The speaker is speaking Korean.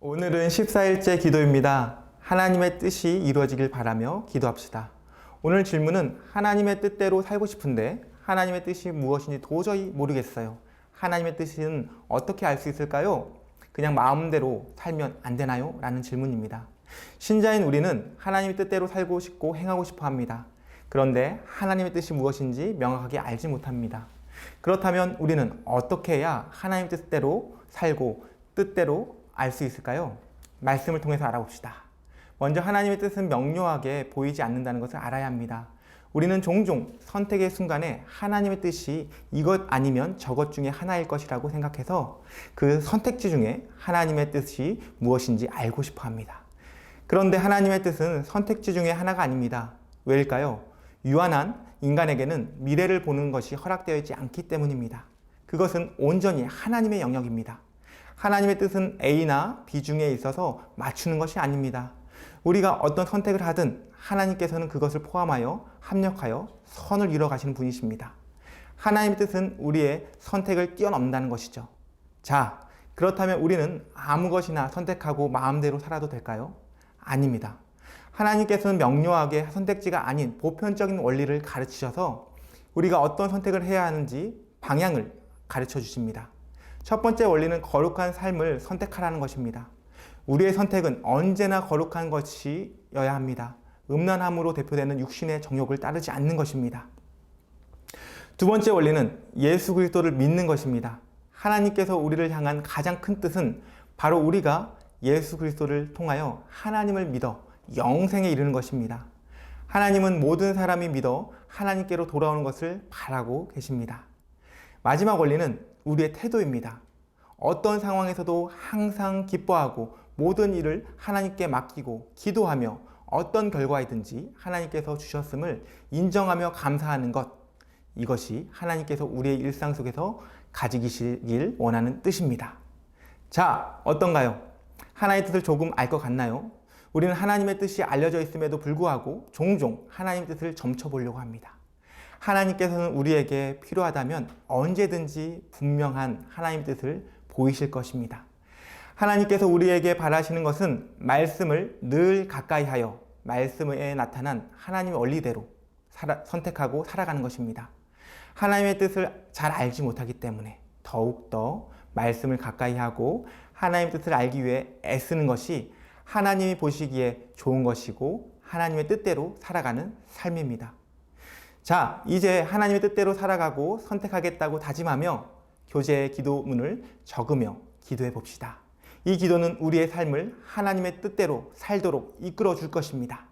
오늘은 14일째 기도입니다. 하나님의 뜻이 이루어지길 바라며 기도합시다. 오늘 질문은 하나님의 뜻대로 살고 싶은데 하나님의 뜻이 무엇인지 도저히 모르겠어요. 하나님의 뜻은 어떻게 알 수 있을까요? 그냥 마음대로 살면 안 되나요? 라는 질문입니다. 신자인 우리는 하나님의 뜻대로 살고 싶고 행하고 싶어 합니다. 그런데 하나님의 뜻이 무엇인지 명확하게 알지 못합니다. 그렇다면 우리는 어떻게 해야 하나님의 뜻대로 살고 뜻대로 알 수 있을까요? 말씀을 통해서 알아봅시다. 먼저 하나님의 뜻은 명료하게 보이지 않는다는 것을 알아야 합니다. 우리는 종종 선택의 순간에 하나님의 뜻이 이것 아니면 저것 중에 하나일 것이라고 생각해서 그 선택지 중에 하나님의 뜻이 무엇인지 알고 싶어 합니다. 그런데 하나님의 뜻은 선택지 중에 하나가 아닙니다. 왜일까요? 유한한 인간에게는 미래를 보는 것이 허락되어 있지 않기 때문입니다. 그것은 온전히 하나님의 영역입니다. 하나님의 뜻은 A나 B 중에 있어서 맞추는 것이 아닙니다. 우리가 어떤 선택을 하든 하나님께서는 그것을 포함하여 합력하여 선을 이뤄 가시는 분이십니다. 하나님의 뜻은 우리의 선택을 뛰어넘는다는 것이죠. 자, 그렇다면 우리는 아무 것이나 선택하고 마음대로 살아도 될까요? 아닙니다. 하나님께서는 명료하게 선택지가 아닌 보편적인 원리를 가르치셔서 우리가 어떤 선택을 해야 하는지 방향을 가르쳐 주십니다. 첫 번째 원리는 거룩한 삶을 선택하라는 것입니다. 우리의 선택은 언제나 거룩한 것이어야 합니다. 음란함으로 대표되는 육신의 정욕을 따르지 않는 것입니다. 두 번째 원리는 예수 그리스도를 믿는 것입니다. 하나님께서 우리를 향한 가장 큰 뜻은 바로 우리가 예수 그리스도를 통하여 하나님을 믿어 영생에 이르는 것입니다. 하나님은 모든 사람이 믿어 하나님께로 돌아오는 것을 바라고 계십니다. 마지막 원리는 우리의 태도입니다. 어떤 상황에서도 항상 기뻐하고 모든 일을 하나님께 맡기고 기도하며 어떤 결과이든지 하나님께서 주셨음을 인정하며 감사하는 것, 이것이 하나님께서 우리의 일상 속에서 가지시길 원하는 뜻입니다. 자, 어떤가요? 하나님의 뜻을 조금 알 것 같나요? 우리는 하나님의 뜻이 알려져 있음에도 불구하고 종종 하나님의 뜻을 점쳐보려고 합니다. 하나님께서는 우리에게 필요하다면 언제든지 분명한 하나님의 뜻을 보이실 것입니다. 하나님께서 우리에게 바라시는 것은 말씀을 늘 가까이 하여 말씀에 나타난 하나님의 원리대로 선택하고 살아가는 것입니다. 하나님의 뜻을 잘 알지 못하기 때문에 더욱더 말씀을 가까이 하고 하나님의 뜻을 알기 위해 애쓰는 것이 하나님이 보시기에 좋은 것이고 하나님의 뜻대로 살아가는 삶입니다. 자, 이제 하나님의 뜻대로 살아가고 선택하겠다고 다짐하며 교제의 기도문을 적으며 기도해 봅시다. 이 기도는 우리의 삶을 하나님의 뜻대로 살도록 이끌어 줄 것입니다.